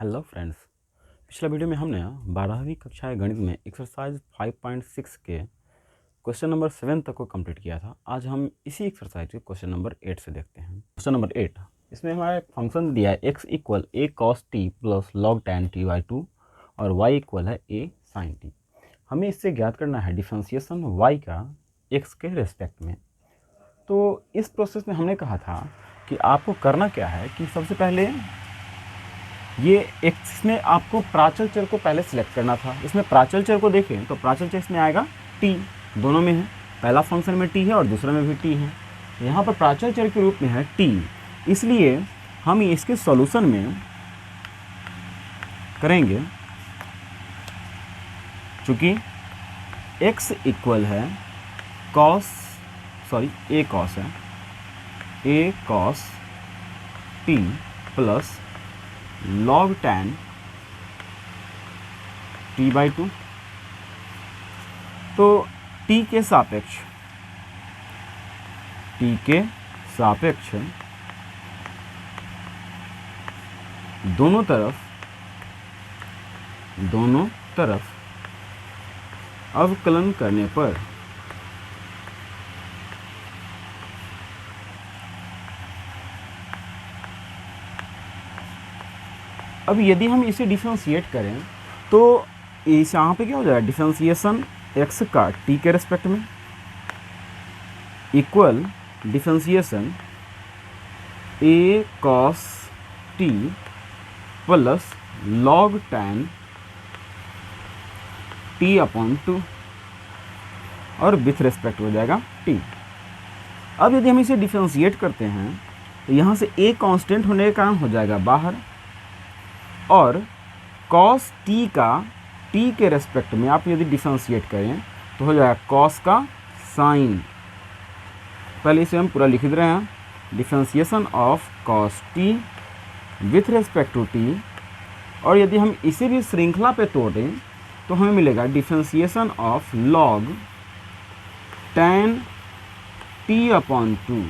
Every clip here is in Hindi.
Hello friends. पिछला वीडियो में हमने 12वीं कक्षा गणित में एक्सरसाइज 5.6 के क्वेश्चन नंबर 7 तक को कंप्लीट किया था। आज हम इसी एक्सरसाइज के क्वेश्चन नंबर 8 से देखते हैं। क्वेश्चन नंबर 8, इसमें हमारा एक फंक्शन दिया है x equal a cos t plus log tan t by 2 और y इक्वल है a sin t। हमें इससे ज्ञात करना है डिफ्रेंसिएशन y का x के रेस्पेक्ट में। तो इस प्रोसेस में हमने कहा था कि आपको करना क्या है कि सबसे पहले ये x में आपको प्राचल चर को पहले सिलेक्ट करना था। इसमें प्राचल चर को देखें तो प्राचल चर इसमें आएगा t, दोनों में है, पहला फंक्शन में t है और दूसरे में भी t है। यहाँ पर प्राचल चर के रूप में है t, इसलिए हम इसके सॉल्यूशन में करेंगे चूँकि x इक्वल है a cos t plus log tan t by 2। तो t के सापेक्ष दोनों तरफ अवकलन करने पर अब यदि हम इसे डिफ्रेंशिएट करें तो इस यहाँ पे क्या हो जाएगा, डिफ्रेंशिएशन x का t के रेस्पेक्ट में equal differentiation a cos t plus log tan t upon 2 और विथ रेस्पेक्ट हो जाएगा t। अब यदि हम इसे डिफ्रेंशिएट करते हैं तो यहाँ से a कांस्टेंट होने के कारण हो जाएगा बाहर, और cos t का t के रेस्पेक्ट में आप यदि डिफ्रेंशिएट करें तो हो जाएगा cos का साइन। पहले इसे हम पूरा लिख दे रहे हैं, differentiation of cos t with respect to t। और यदि हम इसे भी श्रृंखला पे तोड़ दें तो हमें मिलेगा differentiation of log tan t upon 2।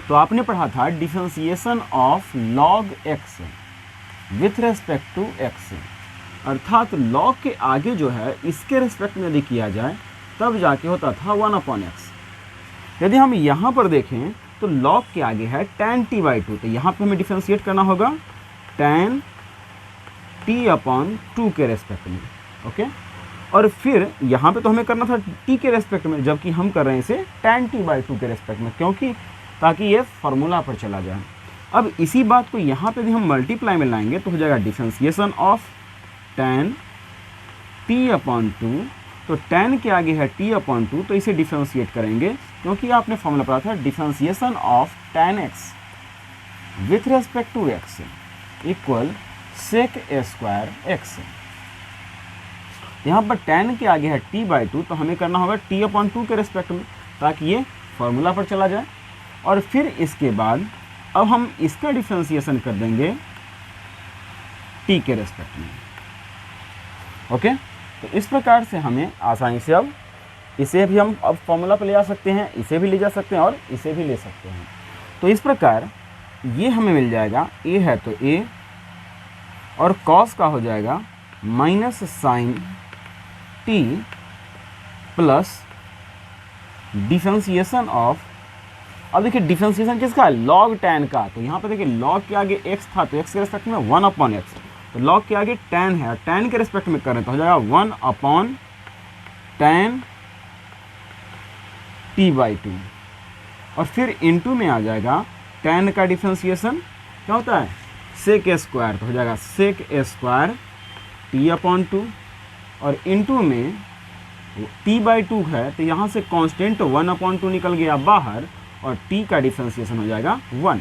तो आपने पढ़ा था differentiation of log x with respect to x, अर्थात log के आगे जो है इसके रेस्पेक्ट में यदि किया जाए तब जाके होता था 1 अपॉन x। यदि हम यहाँ पर देखें तो log के आगे है tan t बाई 2, तो यहाँ पे हमें डिफ्रेंशिएट करना होगा tan t अपॉन 2 के रेस्पेक्ट में। ओके, और फिर यहाँ पे तो हमें करना था t के रेस्पेक्ट में, जबकि हम कर रहे हैं इसे tan t बाई 2 के रेस्पेक्ट में, क्योंकि ताकि ये फार्मूला पर चला जाए। अब इसी बात को यहाँ पे भी हम मल्टीप्लाई में लाएंगे तो हो जाएगा differentiation of tan t upon 2। तो tan के आगे है t अपॉन 2, तो इसे डिफ्रेंशिएट करेंगे क्योंकि आपने फॉर्मूला पढ़ा था differentiation of tan x with respect to x equal sec a square x। यहाँ पर tan के आगे है t बाई 2, तो हमें करना होगा t अपॉन 2 के रेस्पेक्ट में ताकि ये फार्मूला पर चला जाए। और फिर इसके बाद अब हम इसका डिफ्रेंशिएशन कर देंगे t के रेस्पेक्ट में। ओके, तो इस प्रकार से हमें आसानी से अब इसे भी हम अब फॉर्मूला पर ले जा सकते हैं, इसे भी ले जा सकते हैं और इसे भी ले सकते हैं। तो इस प्रकार ये हमें मिल जाएगा, a है तो a और cos का हो जाएगा minus sine t plus differentiation of, अब देखिए डिफ्रेंशिएशन किसका है, log tan का। तो यहाँ पे देखिए log के आगे x था तो x के रेस्पेक्ट में 1 अपॉन x, तो log के आगे tan है, tan के रेस्पेक्ट में करें तो हो जाएगा 1 अपॉन tan t बाई 2। और फिर इनटू में आ जाएगा tan का डिफ्रेंशिएशन क्या होता है, sec a स्क्वायर, तो हो जाएगा sec a square t upon 2। और इनटू में t बाई 2 है तो यहाँ से कांस्टेंट 1 अपॉन 2 निकल गया बाहर और t का डिफ्रेंशिएशन हो जाएगा 1।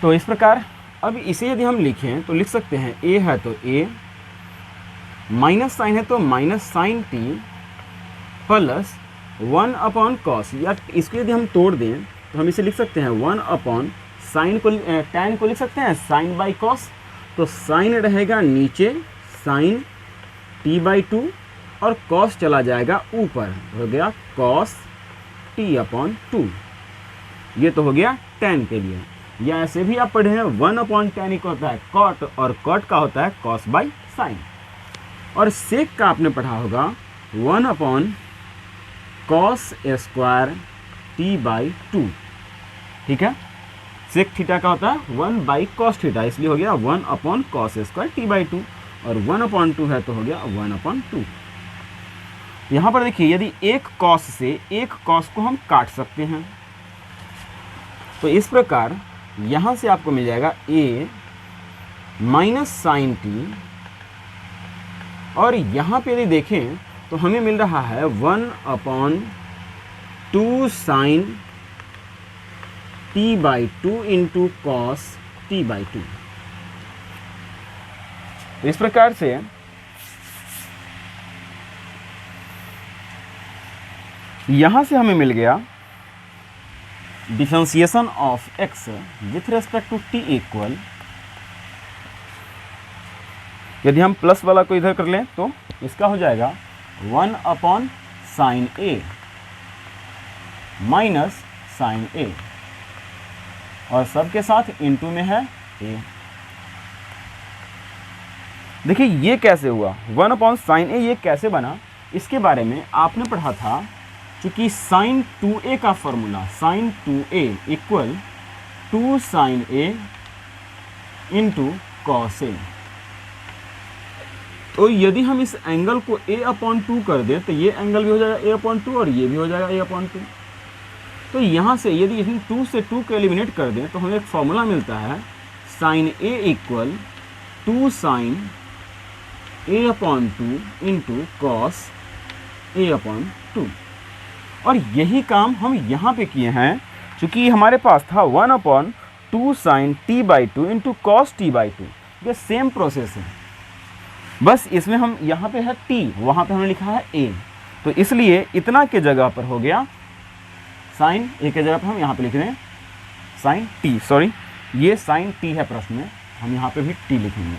तो इस प्रकार अब इसे यदि हम लिखें तो लिख सकते हैं a है तो a, माइनस साइन है तो minus sine t plus 1 upon cos, या इसको यदि हम तोड़ दें तो हम इसे लिख सकते हैं 1 अपॉन साइन को tan को लिख सकते हैं साइन बाई कॉस। तो साइन रहेगा नीचे साइन t बाई 2 और कॉस चला जाएगा ऊपर, हो गया कॉस t अपॉन 2। ये तो हो गया tan के लिए। या ऐसे भी आप पढ़े हैं 1/tan इक्वल होता है कॉट, और कॉट का होता है कॉस बाई साइन। और सेक का आपने पढ़ा होगा 1/cos² t/2, ठीक है। सेक थीटा का होता है 1/cos थीटा, इसलिए हो गया 1/cos² t/2, और 1/2 है तो हो गया 1/2। यहाँ पर देखिए यदि एक कॉस से एक कॉस को हम काट सकते हैं, तो इस प्रकार यहाँ से आपको मिल जाएगा a माइनस साइन टी, और यहाँ पे यदि देखें तो हमें मिल रहा है 1/2 sign t/2 into cos t/2। तो इस प्रकार से यहाँ से हमें मिल गया differentiation of x with respect to t equal, यदि हम प्लस वाला को इधर कर लें तो इसका हो जाएगा 1/sin a minus sign a, और सबके साथ इनटू में है a। देखिए ये कैसे हुआ 1/sin a, ये कैसे बना, इसके बारे में आपने पढ़ा था। चूंकि sin 2a का formula sin 2a equal 2 sin a into cos a, तो यदि हम इस एंगल को a/2 कर दें तो ये एंगल भी हो जाएगा a/2 और ये भी हो जाएगा a/2। तो यहाँ से यदि हम 2 से 2 को एलिमिनेट कर दें तो हमें एक फॉर्मूला मिलता है sin a equal 2 sin a/2 into cos a/2। और यही काम हम यहाँ पे किए हैं, चूँकि हमारे पास था 1/2 sin t/2 into cos t/2। ये सेम प्रोसेस है, बस इसमें हम यहाँ पे है t, वहाँ पे हमने लिखा है a, तो इसलिए इतना के जगह पर हो गया साइन a के जगह पर हम यहाँ पे लिख रहे हैं साइन t, सॉरी ये साइन t है प्रश्न में, हम यहाँ पे भी t लिखेंगे।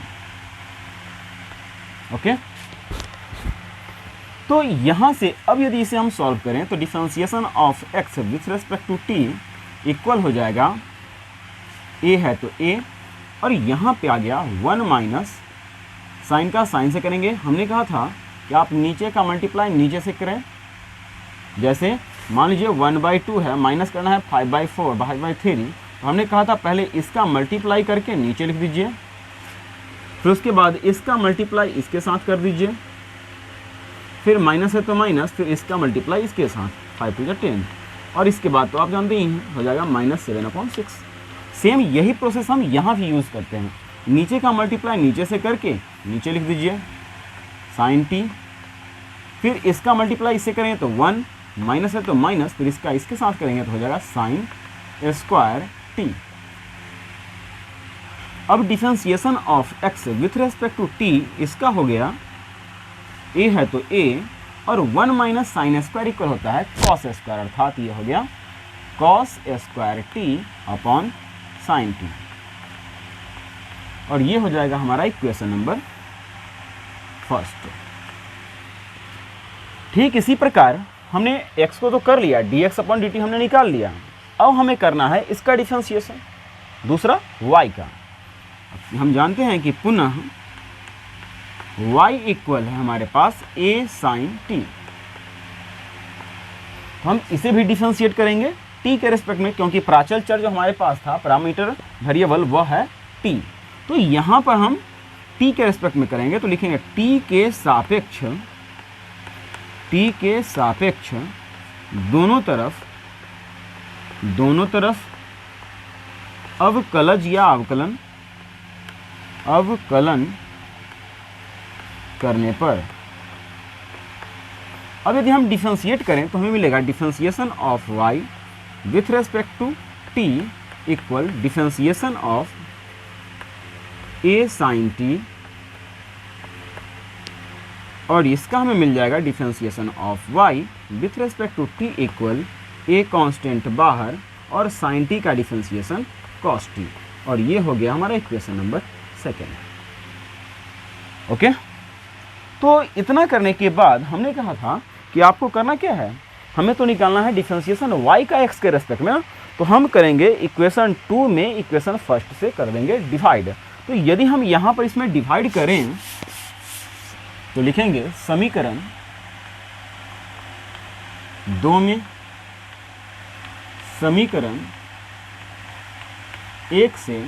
ओके, तो यहाँ से अब यदि इसे हम सॉल्व करें तो differentiation of x with respect to t equal हो जाएगा a है तो a, और यहाँ पे आ गया 1 माइनस साइन का साइन से करेंगे। हमने कहा था कि आप नीचे का मल्टीप्लाई नीचे से करें, जैसे मान लीजिए 1/2 है, माइनस करना है 5/4 5/3, तो हमने कहा था पहले इसका मल्टीप्लाई करके नीचे लिख दीजिए, फिर उसके बाद इसका मल्टीप्लाई इसके साथ कर दीजिए, फिर माइनस है तो माइनस, फिर इसका मल्टीप्लाई इसके साथ 5 × 10, और इसके बाद तो आप जानते ही हैं हो जाएगा -7/6। सेम यही प्रोसेस हम यहाँ भी यूज़ करते हैं, नीचे का मल्टीप्लाई नीचे से करके नीचे लिख दीजिए साइन t, फिर इसका मल्टीप्लाई इससे करेंगे तो 1, माइनस है तो माइनस, फिर इसका इसके साथ करेंगे तो हो जाएगा साइन स्क्वायर t। अब differentiation of x with respect to t, इसका हो गया a है तो a, और 1 माइनस साइन स्क्वायर इक्वल होता है कॉस स्क्वायर, अर्थात ये हो गया cos square t upon sine t, और ये हो जाएगा हमारा इक्वेशन नंबर फर्स्ट। ठीक इसी प्रकार हमने x को तो कर लिया, dx/dt हमने निकाल लिया, अब हमें करना है इसका डिफरेंशिएशन, दूसरा y का। हम जानते हैं कि पुनः y इक्वल है हमारे पास a sin t, तो हम इसे भी डिफरेंशिएट करेंगे t के रेस्पेक्ट में, क्योंकि प्राचल चर जो हमारे पास था पैरामीटर वेरिएबल वह है t। तो यहाँ पर हम t के रेस्पेक्ट में करेंगे तो लिखेंगे t के सापेक्ष दोनों तरफ अवकलज या अवकलन करने पर। अब यदि हम डिफरेंशिएट करें तो हमें मिलेगा differentiation of y with respect to t equal differentiation of a sin t, और इसका हमें मिल जाएगा differentiation of y with respect to t equal a constant बाहर और sin t का डिफरेंशिएशन cos t, और ये हो गया हमारा इक्वेशन नंबर सेकेंड। ओके, तो इतना करने के बाद हमने कहा था कि आपको करना क्या है, हमें तो निकालना है डिफरेंशिएशन y का x के रेस्पेक्ट में ना, तो हम करेंगे इक्वेशन 2 में इक्वेशन फर्स्ट से कर देंगे डिवाइड। तो यदि हम यहाँ पर इसमें डिवाइड करें तो लिखेंगे समीकरण 2 में समीकरण 1 से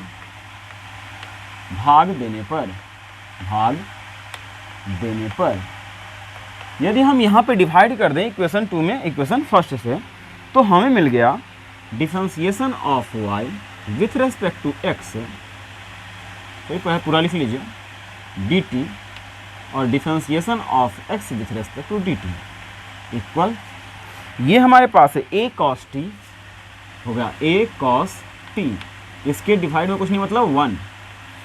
भाग देने पर यदि हम यहाँ पे डिवाइड कर दें इक्वेशन 2 में इक्वेशन फर्स्ट से, तो हमें मिल गया differentiation of y with respect to x, तो पूरा लिख लीजिए, dt और differentiation of x with respect to dt equal, ये हमारे पास है a cos t हो गया a cos t, इसके डिवाइड में कुछ नहीं मतलब 1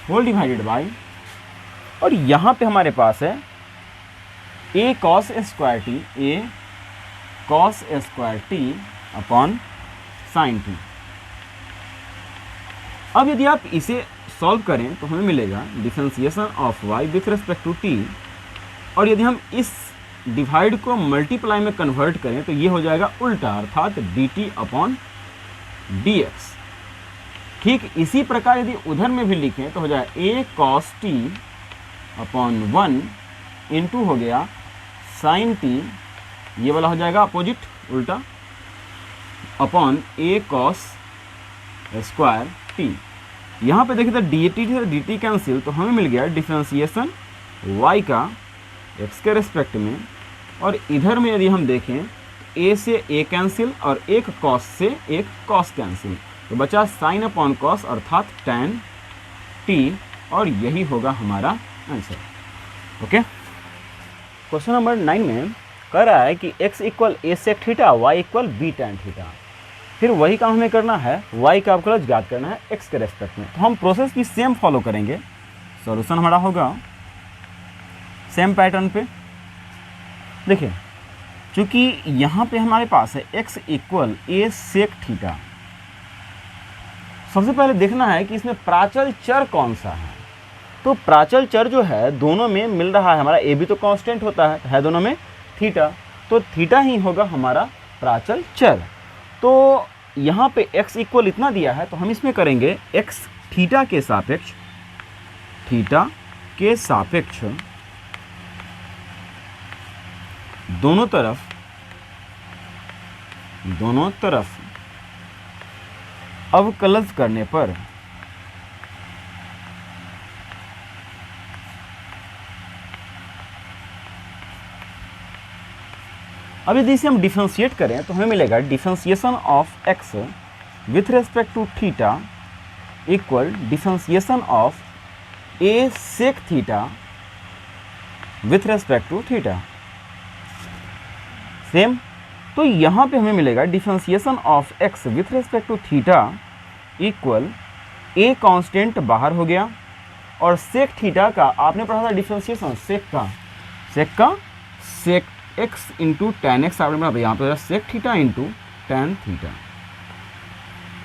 होल डिवाइडेड बाई, और यहाँ पे हमारे पास है a cos square t upon sine t। अब यदि आप इसे सॉल्व करें तो हमें मिलेगा differentiation of y with respect to t, और यदि हम इस डिवाइड को मल्टीप्लाई में कन्वर्ट करें तो ये हो जाएगा उल्टा, अर्थात dt अपॉन dx। ठीक इसी प्रकार यदि उधर में भी लिखें तो हो जाएगा a cos t upon 1 into हो गया साइन t, ये वाला हो जाएगा अपोजिट उल्टा, upon a cos square t। यहाँ पे देखिए तो dt कैंसिल, तो हमें मिल गया डिफरेंशिएशन y का x के रेस्पेक्ट में, और इधर में यदि हम देखें तो a से a कैंसिल और एक cos से एक cos कैंसिल, तो बचा साइन अपॉन cos अर्थात tan t, और यही होगा हमारा आंसर। ओके, क्वेश्चन नंबर 9 में कह रहा है कि x equal a sec theta, y equal b tan theta. फिर वही काम हमें करना है, y का अवकलज ज्ञात करना है x के रेस्पेक्ट में। तो हम प्रोसेस की सेम फॉलो करेंगे, सॉल्यूशन हमारा होगा सेम पैटर्न पे। देखिए, चूंकि यहाँ पे हमारे पास है x equal a sec theta, सबसे पहले देखना है कि इसमें प्राचल चर कौन सा है। तो प्राचल चर जो है दोनों में मिल रहा है, हमारा a भी तो कांस्टेंट होता है दोनों में थीटा, तो थीटा ही होगा हमारा प्राचल चर। तो यहाँ पे x इक्वल इतना दिया है, तो हम इसमें करेंगे x थीटा के सापेक्ष दोनों तरफ अवकलज करने पर अब यदि इसे हम डिफरेंशिएट करें तो हमें मिलेगा differentiation of x with respect to theta equal differentiation of a sec theta with respect to theta. Same, तो यहाँ पे हमें मिलेगा differentiation of x with respect to theta equal a constant बाहर हो गया, और sec थीटा का आपने पढ़ा था differentiation sec x into ten x आपने पढ़ा, यहाँ पे sec theta into tan theta,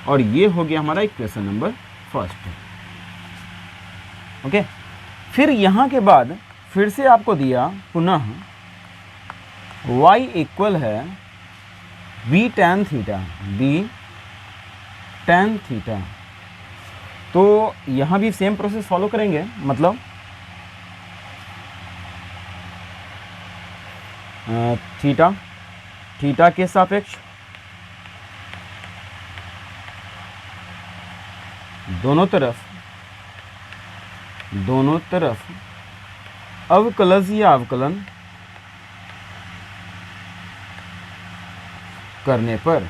और ये हो गया हमारा इक्वेशन नंबर फर्स्ट। ओके, फिर यहाँ के बाद फिर से आपको दिया पुनः y इक्वल है b tan थीटा, तो यहाँ भी सेम प्रोसेस फॉलो करेंगे, मतलब थीटा के सापेक्ष दोनों तरफ अवकलज या अवकलन करने पर,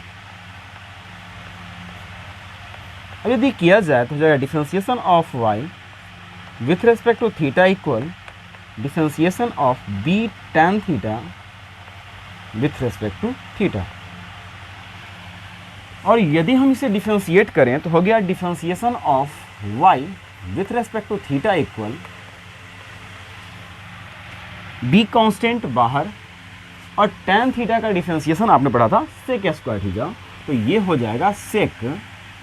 अब यदि किया जाए तो हो जाएगा differentiation of y with respect to theta equal differentiation of b tan theta with respect to theta. और यदि हम इसे डिफरेंशिएट करें तो हो गया differentiation of y with respect to theta equal b constant बाहर, और tan थीटा का डिफरेंशिएशन आपने पढ़ा था सेक स्क्वायर थीटा, तो ये हो जाएगा सेक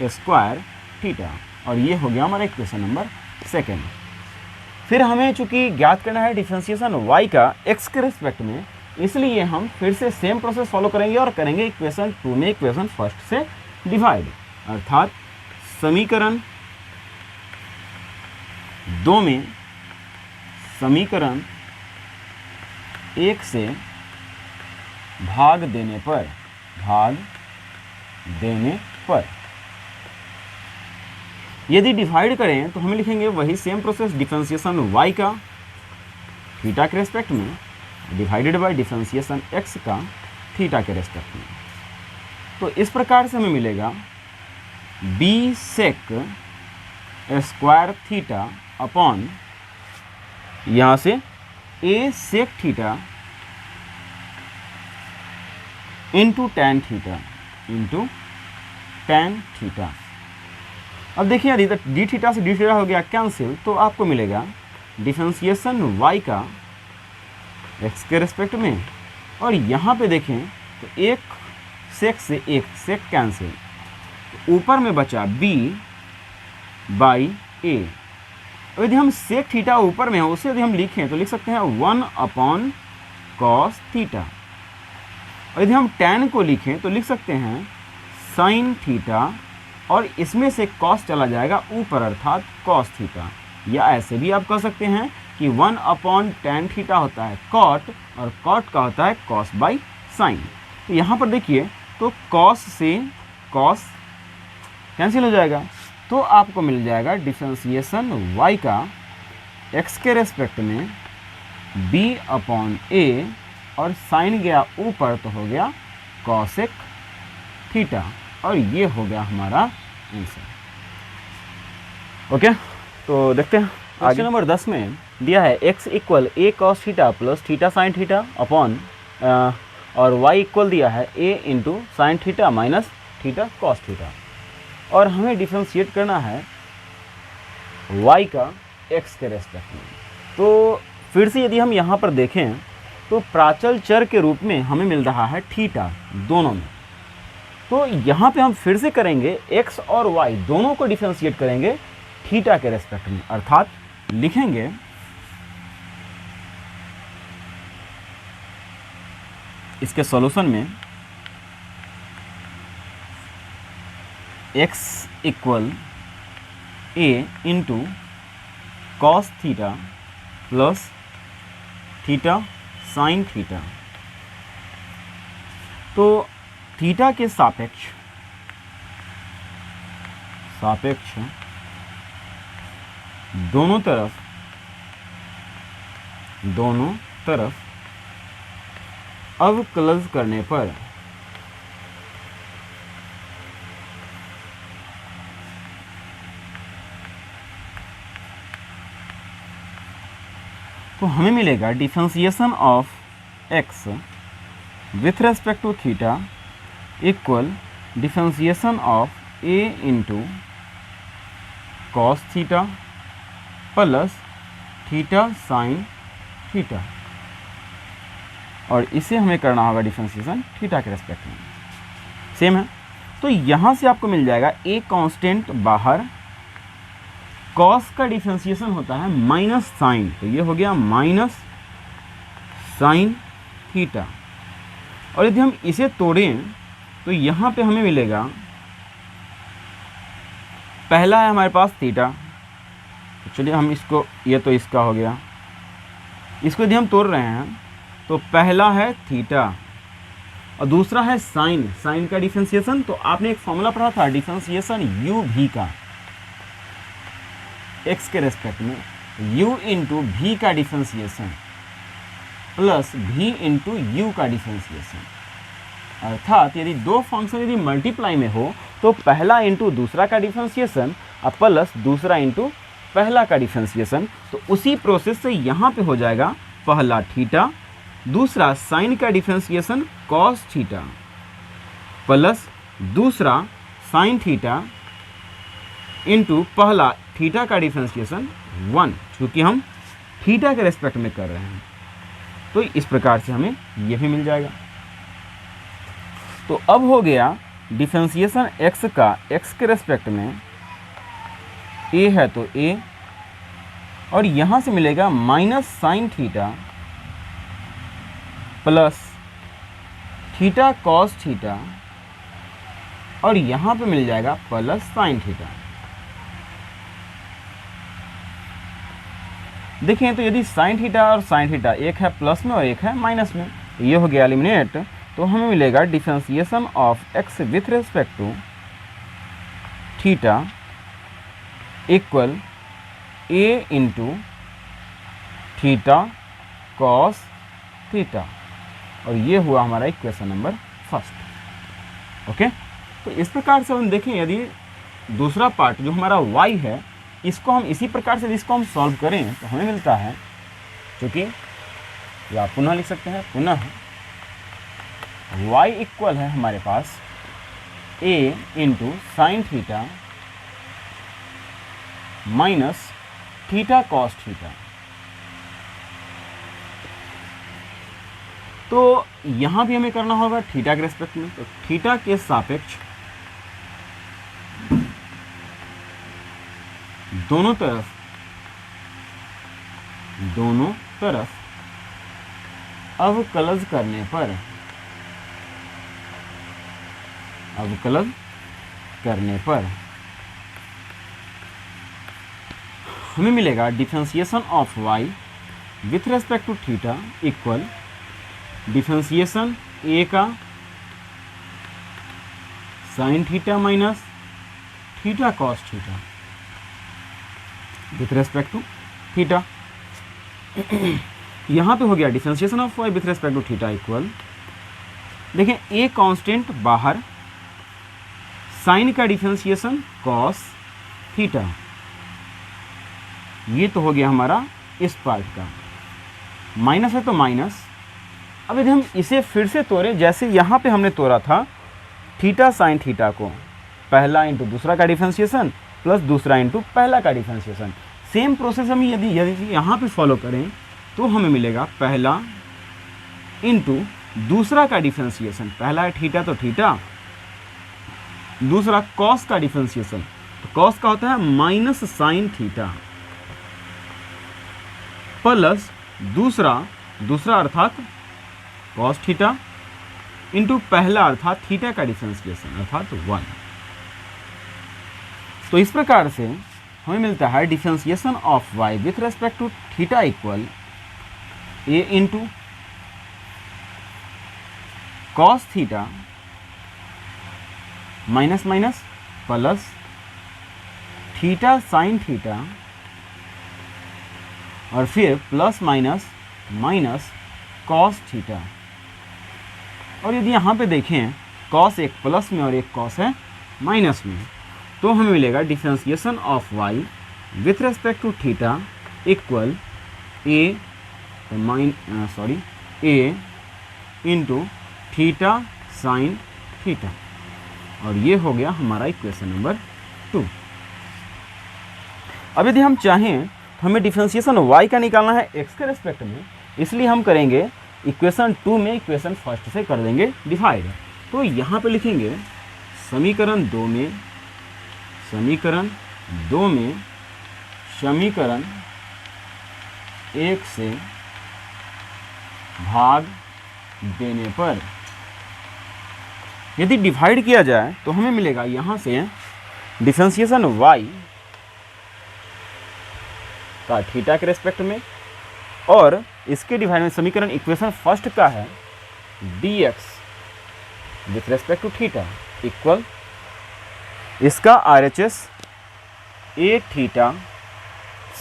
स्क्वायर थीटा, और ये हो गया हमारा इक्वेशन नंबर सेकेंड। फिर हमें चूंकि ज्ञात करना है डिफरेंशिएशन y का x के रेस्पेक्ट में, इसलिए हम फिर से सेम प्रोसेस फॉलो करेंगे और करेंगे इक्वेशन 2 में इक्वेशन फर्स्ट से डिवाइड, अर्थात समीकरण 2 में समीकरण 1 से भाग देने पर यदि डिवाइड करें तो हमें लिखेंगे वही सेम प्रोसेस, डिफरेंशिएशन y का थीटा के रेस्पेक्ट में डिवाइडेड बाय डिफरेंशिएशन x का थीटा के रेस्पेक्ट में। तो इस प्रकार से हमें मिलेगा b sec square theta upon यहाँ से a sec theta into tan theta. अब देखिए यदि डी थीटा से डी थीटा हो गया कैंसिल, तो आपको मिलेगा डिफरेंशिएशन y का x के रेस्पेक्ट में, और यहाँ पे देखें तो एक सेक से एक सेक कैंसिल, तो ऊपर में बचा b बाई a। यदि हम सेक थीटा ऊपर में है उसे यदि हम लिखें तो लिख सकते हैं 1 अपॉन कॉस थीटा, और यदि हम tan को लिखें तो लिख सकते हैं साइन थीटा, और इसमें से कॉस चला जाएगा ऊपर अर्थात कॉस थीटा, या ऐसे भी आप कह सकते हैं कि 1 अपॉन टेन थीटा होता है कॉट, और कॉट का होता है कॉस बाई साइन। तो यहाँ पर देखिए तो कॉस से कॉस कैंसिल हो जाएगा, तो आपको मिल जाएगा डिफरेंशिएशन y का x के रेस्पेक्ट में b अपॉन a, और साइन गया ऊपर तो हो गया कॉसेक थीटा, और ये हो गया हमारा आंसर। ओके, तो देखते हैं क्वेश्चन नंबर 10 में दिया है x equal a cos theta plus theta sine theta upon और y इक्वल दिया है a into sine theta minus theta cos theta, और हमें डिफ्रेंशिएट करना है y का x के रेस्पेक्ट में। तो फिर से यदि हम यहाँ पर देखें तो प्राचल चर के रूप में हमें मिल रहा है थीटा दोनों में, तो यहाँ पे हम फिर से करेंगे x और y दोनों को डिफ्रेंशिएट करेंगे थीटा के रेस्पेक्ट में, अर्थात लिखेंगे इसके सॉल्यूशन में x equal a into cos theta plus theta sine theta. तो थीटा के सापेक्ष दोनों तरफ अवकलज करने पर तो हमें मिलेगा differentiation of x with respect to theta equal differentiation of a into cos theta plus theta sine theta, और इसे हमें करना होगा डिफरेंशिएशन थीटा के रेस्पेक्ट में, सेम है। तो यहाँ से आपको मिल जाएगा a कांस्टेंट बाहर, कॉस का डिफरेंशिएशन होता है माइनस साइन, तो ये हो गया माइनस साइन थीटा, और यदि हम इसे तोड़ें तो यहाँ पे हमें मिलेगा पहला है हमारे पास थीटा, तो चलिए हम इसको, ये तो इसका हो गया, इसको यदि हम तोड़ रहे हैं तो पहला है थीटा और दूसरा है साइन, साइन का डिफरेंशिएशन, तो आपने एक फॉर्मूला पढ़ा था डिफरेंशिएशन यू भी का x के रेस्पेक्ट में, u इंटू भी का differentiation plus v into you का डिफरेंशिएशन, अर्थात यदि दो फंक्शन यदि मल्टीप्लाई में हो तो पहला इंटू दूसरा का डिफरेंशिएशन और प्लस दूसरा इंटू पहला का डिफरेंशिएशन। तो उसी प्रोसेस से यहाँ पे हो जाएगा पहला थीटा, दूसरा साइन का डिफरेंशिएशन कॉस थीटा प्लस दूसरा साइन थीटा इंटू पहला थीटा का डिफरेंशिएशन 1, क्योंकि हम थीटा के रेस्पेक्ट में कर रहे हैं, तो इस प्रकार से हमें यह भी मिल जाएगा। तो अब हो गया डिफरेंशिएशन x का x के रेस्पेक्ट में, a है तो a, और यहाँ से मिलेगा minus sine theta plus theta cos theta और यहाँ पे मिल जाएगा प्लस साइन थीटा। देखें तो यदि साइन थीटा और साइन थीटा एक है प्लस में और एक है माइनस में, ये हो गया एलिमिनेट। तो हमें मिलेगा differentiation of x with respect to theta equal a into theta cos theta, और ये हुआ हमारा इक्वेशन नंबर फर्स्ट। ओके, तो इस प्रकार से हम देखें यदि दूसरा पार्ट जो हमारा y है इसको हम इसी प्रकार से इसको हम सॉल्व करें तो हमें मिलता है, क्योंकि या पुनः लिख सकते हैं, पुनः y इक्वल है हमारे पास a into sine theta minus theta cos theta. तो यहाँ भी हमें करना होगा थीटा के रेस्पेक्ट में, तो थीटा के सापेक्ष दोनों तरफ अवकलज करने पर हमें मिलेगा differentiation of y with respect to theta equal differentiation a का sine theta minus theta cos theta with respect to theta. यहाँ पे हो गया differentiation of y with respect to theta equal, देखें a कांस्टेंट बाहर, साइन का डिफरेंशिएशन कॉस थीटा, ये तो हो गया हमारा इस पार्ट का, माइनस है तो माइनस। अब यदि हम इसे फिर से तोड़ें जैसे यहाँ पे हमने तोड़ा था थीटा साइन थीटा को, पहला इंटू दूसरा का डिफरेंशिएशन प्लस दूसरा इंटू पहला का डिफरेंशिएशन, सेम प्रोसेस हम यदि यहाँ पे फॉलो करें तो हमें मिलेगा पहला इंटू दूसरा का डिफरेंशिएशन, पहला है थीटा तो थीटा, दूसरा कॉस का डिफरेंशिएशन, तो कॉस का होता है माइनस साइन थीटा, प्लस दूसरा अर्थात कॉस थीटा इंटू पहला अर्थात थीटा का डिफरेंशिएशन अर्थात 1। तो इस प्रकार से हमें मिलता है differentiation of y with respect to theta equal a into cos theta minus minus plus theta sine theta और फिर plus minus minus cos theta. और यदि यहाँ पे देखें कॉस एक प्लस में और एक कॉस है माइनस में, तो हमें मिलेगा differentiation of y with respect to theta equal a into theta sine theta, और ये हो गया हमारा इक्वेशन नंबर 2। अब यदि हम चाहें तो हमें डिफरेंशिएशन y का निकालना है x के रेस्पेक्ट में, इसलिए हम करेंगे इक्वेशन 2 में इक्वेशन फर्स्ट से कर देंगे डिवाइड। तो यहाँ पे लिखेंगे समीकरण 2 में समीकरण 1 से भाग देने पर यदि डिवाइड किया जाए तो हमें मिलेगा यहाँ से डिफरेंशिएशन y का थीटा के रेस्पेक्ट में, और इसके डिवाइड में समीकरण इक्वेशन फर्स्ट का है dx with respect to theta equal इसका RHS a theta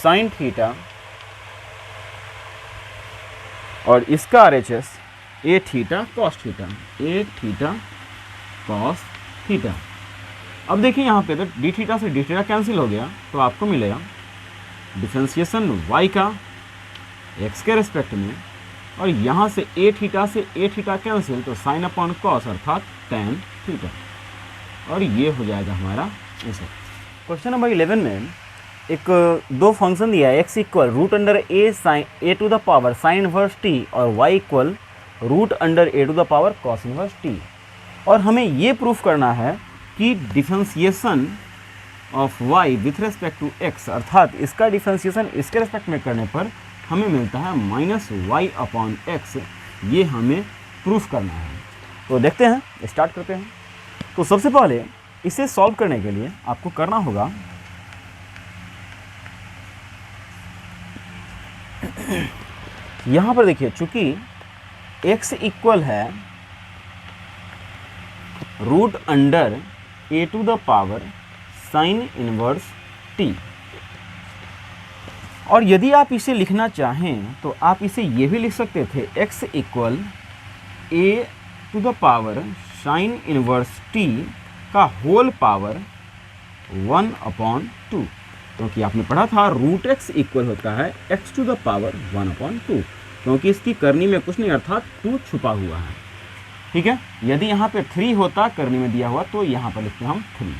sine theta और इसका RHS a theta cos theta, a theta cos theta. अब देखिए यहाँ पे तो डी थीटा से डी थीटा कैंसिल हो गया, तो आपको मिलेगा डिफरेंशिएशन y का x के रेस्पेक्ट में, और यहाँ से a थीटा कैंसिल तो साइन अपॉन कॉस अर्थात tan थीटा, और ये हो जाएगा हमारा आंसर। क्वेश्चन नंबर 11 में दो फंक्शन दिया है, x equal root under a to the power sine inverse t और y equal root under a to the power cos inverse t, और हमें ये प्रूफ करना है कि differentiation of y with respect to x अर्थात इसका डिफरेंशिएशन इसके रेस्पेक्ट में करने पर हमें मिलता है माइनस वाई अपॉन एक्स, ये हमें प्रूफ करना है। तो देखते हैं, स्टार्ट करते हैं। तो सबसे पहले इसे सॉल्व करने के लिए आपको करना होगा यहाँ पर देखिए, चूंकि x इक्वल है root under a to the power sine inverse t, और यदि आप इसे लिखना चाहें तो आप इसे ये भी लिख सकते थे x equal a to the power sine inverse t का होल पावर 1/2, क्योंकि आपने पढ़ा था रूट x इक्वल होता है x टू द पावर 1/2, क्योंकि इसकी करनी में कुछ नहीं अर्थात 2 छुपा हुआ है। ठीक है, यदि यहाँ पे 3 होता करनी में दिया हुआ तो यहाँ पर लिखते हैं हम 3,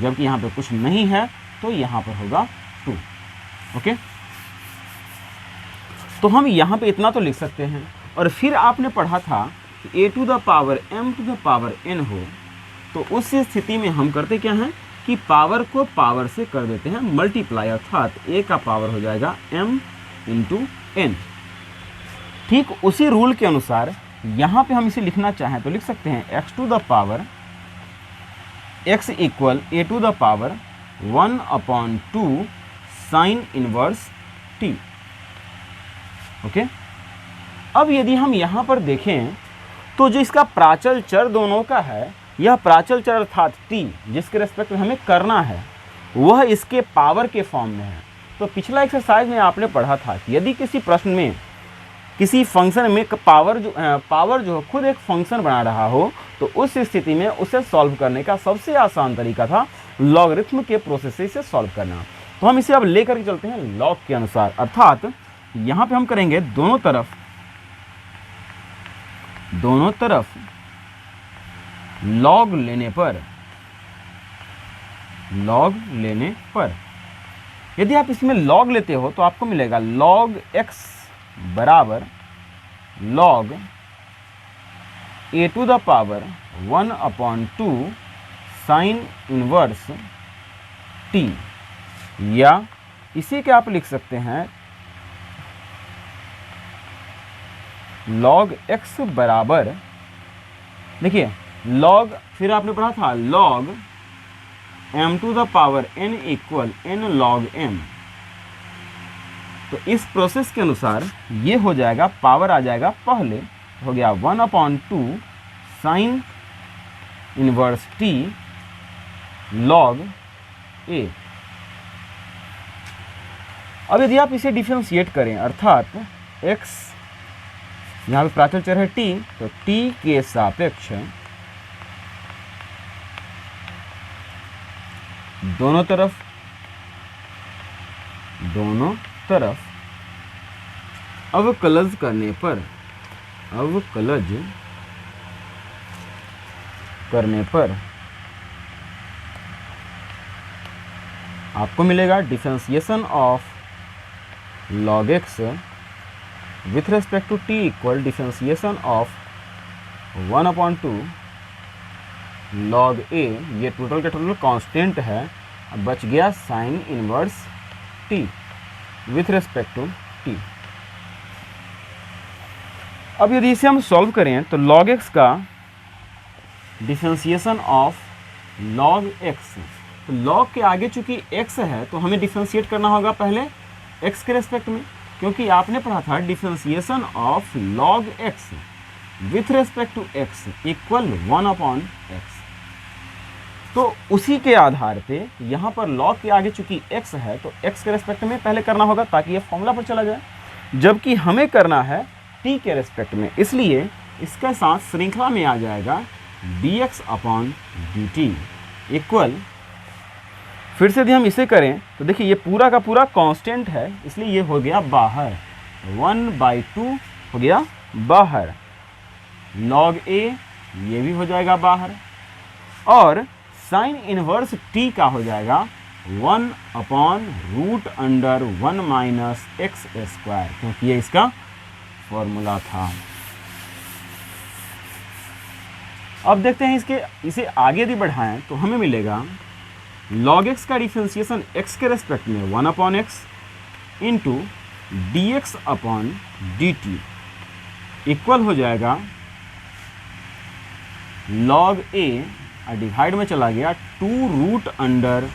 जबकि यहाँ पे कुछ नहीं है तो यहाँ पर होगा 2। ओके, तो हम यहाँ पे इतना तो लिख सकते हैं। और फिर आपने पढ़ा था कि a to the power m to the power n हो, तो उस स्थिति में हम करते क्या हैं कि पावर को पावर से कर देते हैं मल्टीप्लाई, अर्थात a का पावर हो जाएगा m इंटू n। ठीक उसी रूल के अनुसार यहाँ पे हम इसे लिखना चाहें तो लिख सकते हैं x to the power x equal a to the power 1/2 sine inverse t। Okay, अब यदि हम यहाँ पर देखें तो जो इसका प्राचल चर दोनों का है, यह प्राचल चर अर्थात t जिसके रेस्पेक्ट में हमें करना है वह इसके पावर के फॉर्म में है। तो पिछला एक्सरसाइज में आपने पढ़ा था कि यदि किसी प्रश्न में किसी फंक्शन में पावर जो खुद एक फंक्शन बना रहा हो तो उस स्थिति में उसे सॉल्व करने का सबसे आसान तरीका था लॉगरिथम के प्रोसेस से इसे सॉल्व करना। तो हम इसे अब लेकर के चलते हैं लॉग के अनुसार, अर्थात यहाँ पे हम करेंगे दोनों तरफ लॉग लेने पर यदि आप इसमें लॉग लेते हो तो आपको मिलेगा log x बराबर log a to the power 1/2 sine inverse t, या इसी के आप लिख सकते हैं log x बराबर, देखिए log, फिर आपने पढ़ा था log m to the power n equal n log m। तो इस प्रोसेस के अनुसार ये हो जाएगा, पावर आ जाएगा पहले, हो गया 1/2 sine inverse t log a। अब यदि आप इसे डिफरेंशिएट करें, अर्थात x यहाँ पे प्राचल चर है t, तो t के सापेक्ष दोनों तरफ अवकलज करने पर आपको मिलेगा differentiation of log x with respect to t equal differentiation of 1/2 log a, ये टोटल का टोटल कांस्टेंट है, अब बच गया sine inverse t with respect to t। अब यदि इसे हम सॉल्व करें तो log x का डिफरेंशिएशन ऑफ log x, तो log के आगे चूंकि x है तो हमें डिफरेंशिएट करना होगा पहले x के रेस्पेक्ट में, क्योंकि आपने पढ़ा था differentiation of log x with respect to x equal 1/x। तो उसी के आधार पे यहाँ पर log के आगे चूंकि x है तो x के रेस्पेक्ट में पहले करना होगा ताकि ये फॉर्मूला पर चला जाए, जबकि हमें करना है t के रेस्पेक्ट में, इसलिए इसके साथ श्रृंखला में आ जाएगा dx/dt इक्वल, फिर से यदि हम इसे करें तो देखिए ये पूरा का पूरा कांस्टेंट है, इसलिए ये हो गया बाहर, 1/2 हो गया बाहर, log a ये भी हो जाएगा बाहर, और साइन इनवर्स t का हो जाएगा 1/√1 - x², क्योंकि ये इसका फॉर्मूला था। अब देखते हैं इसे आगे यदि बढ़ाएं तो हमें मिलेगा log x का डिफरेंशिएशन x के रेस्पेक्ट में 1/x इंटू dx/dt इक्वल हो जाएगा log a और डिवाइड में चला गया 2 root under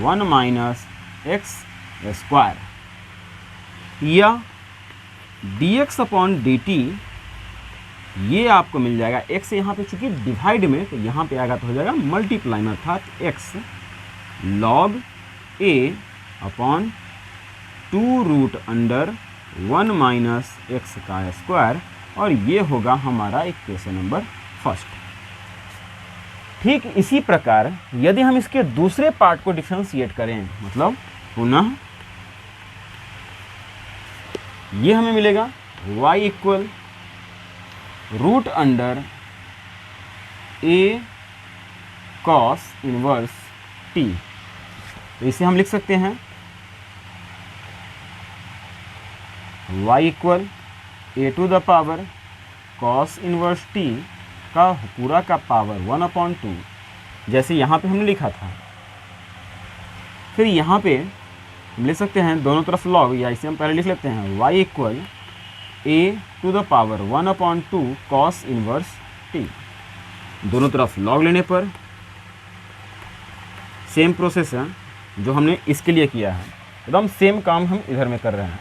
1 minus x square, या dx अपॉन dt ये आपको मिल जाएगा। x यहाँ पे चूंकि डिवाइड में, तो यहाँ पे आएगा तो हो जाएगा मल्टीप्लाई में, अर्थात x log a upon 2 root under 1 minus x का स्क्वायर, और ये होगा हमारा इक्वेशन नंबर फर्स्ट। ठीक इसी प्रकार यदि हम इसके दूसरे पार्ट को डिफरेंशिएट करें, मतलब पुनः ये हमें मिलेगा y equal root under a cos inverse t। तो इसे हम लिख सकते हैं y equal a to the power cos inverse t का पूरा का पावर 1/2, जैसे यहाँ पे हमने लिखा था। फिर यहाँ पे हम लिख सकते हैं दोनों तरफ log, या इसे हम पहले लिख लेते हैं y equal a to the power 1/2 cos inverse t। दोनों तरफ log लेने पर सेम प्रोसेस है जो हमने इसके लिए किया है, एकदम सेम काम हम इधर में कर रहे हैं।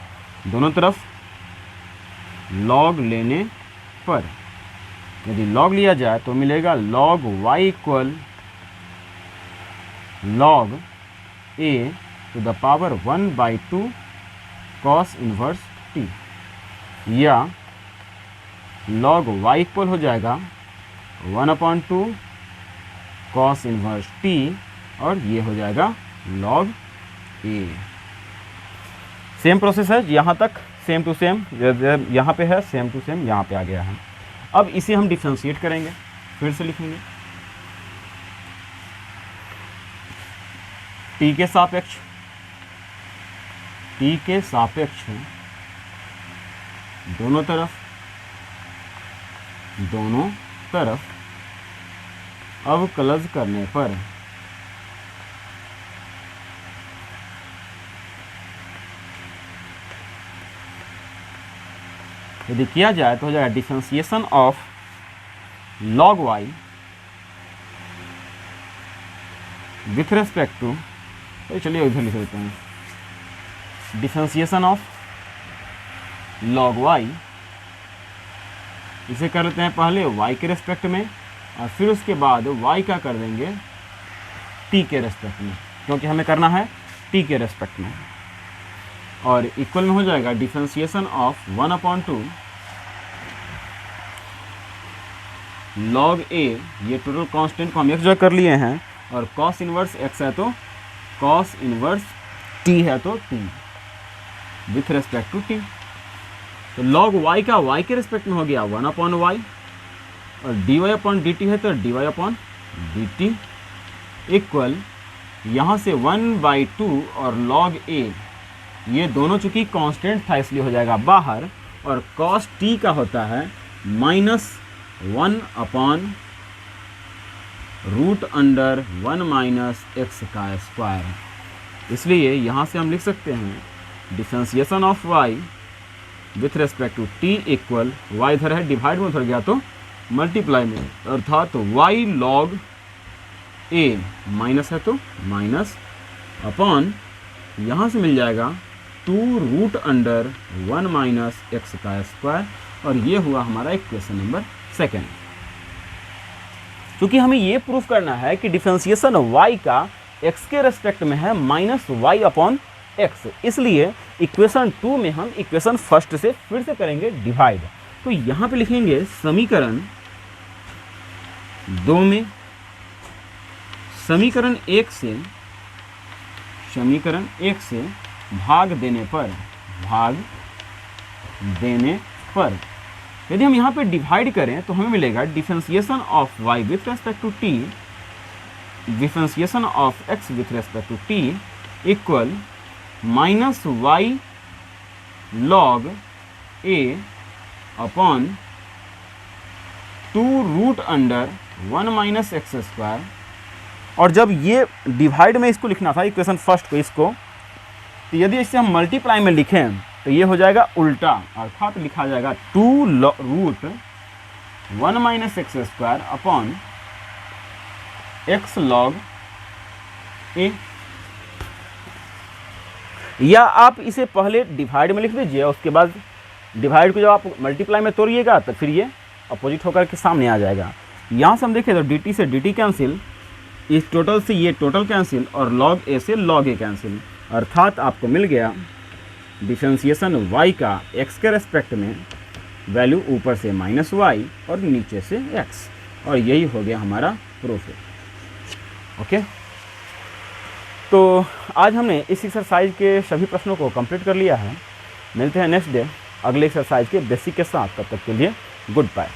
दोनों तरफ log लेने पर यदि log लिया जाए तो मिलेगा log y equal log a to the power 1/2 cos inverse t, या log y इक्वल हो जाएगा 1/2 कॉस इनवर्स t, और ये हो जाएगा log a। सेम प्रोसेस है, यहाँ तक सेम टू सेम, यहाँ पे है सेम टू सेम, यहाँ पे आ गया है। अब इसे हम डिफरेंशिएट करेंगे, फिर से लिखेंगे t के सापेक्ष, t के सापेक्ष दोनों तरफ अवकलज करने पर यदि किया जाए तो हो जाएगा differentiation of log y with respect to, तो चलिए इधर लिख देते हैं, डिफरेंशिएशन ऑफ log y, इसे कर लेते हैं पहले y के रेस्पेक्ट में, और फिर उसके बाद y का कर देंगे t के रेस्पेक्ट में, क्योंकि हमें करना है t के रेस्पेक्ट में, और इक्वल में हो जाएगा डिफरेंशिएशन ऑफ 1/2 log a, ये टोटल कांस्टेंट को हम एक जगह कर लिए हैं, और cos इनवर्स x है तो cos इनवर्स t है तो t with respect to t। तो log y का y के रेस्पेक्ट में हो गया 1/y, और dy/dt है तो dy/dt इक्वल यहाँ से 1/2 और log a, ये दोनों चूंकि कांस्टेंट था इसलिए हो जाएगा बाहर, और cos t का होता है -1/√1 एक्स का स्क्वायर, इसलिए यहाँ से हम लिख सकते हैं differentiation of y with respect to t equal, y इधर है डिवाइड में उधर गया तो मल्टीप्लाई में, अर्थात y log a माइनस है तो माइनस अपॉन, यहाँ से मिल जाएगा 2√1 माइनस एक्स का स्क्वायर, और ये हुआ हमारा इक्वेशन नंबर सेकेंड। क्योंकि हमें ये प्रूफ करना है कि डिफरेंशिएशन y का x के रेस्पेक्ट में है -y/x, इसलिए इक्वेशन 2 में हम इक्वेशन फर्स्ट से फिर से करेंगे डिवाइड। तो यहाँ पे लिखेंगे समीकरण 2 में समीकरण 1 से भाग देने पर यदि हम यहाँ पे डिवाइड करें तो हमें मिलेगा differentiation of y with respect to t, differentiation of x with respect to t equal -y log a upon 2√1 minus x square. और जब ये डिवाइड में इसको लिखना था इक्वेशन फर्स्ट को, इसको, तो यदि इसे हम मल्टीप्लाई में लिखें तो ये हो जाएगा उल्टा, अर्थात लिखा जाएगा 2√1 minus x square upon x log a, या आप इसे पहले डिवाइड में लिख दीजिए, उसके बाद डिवाइड को जब आप मल्टीप्लाई में तोड़िएगा तो फिर ये अपोजिट होकर के सामने आ जाएगा। यहाँ से हम देखें तो dt से dt कैंसिल, इस टोटल से ये टोटल कैंसिल और log a से log a कैंसिल, अर्थात आपको मिल गया डिफरेंशिएशन y का x के रेस्पेक्ट में वैल्यू ऊपर से -y और नीचे से x, और यही हो गया हमारा प्रूफ। ओके, तो आज हमने इस एक्सरसाइज के सभी प्रश्नों को कंप्लीट कर लिया है। मिलते हैं नेक्स्ट डे अगले एक्सरसाइज के बेसिक के साथ, तब तक के लिए गुड बाय।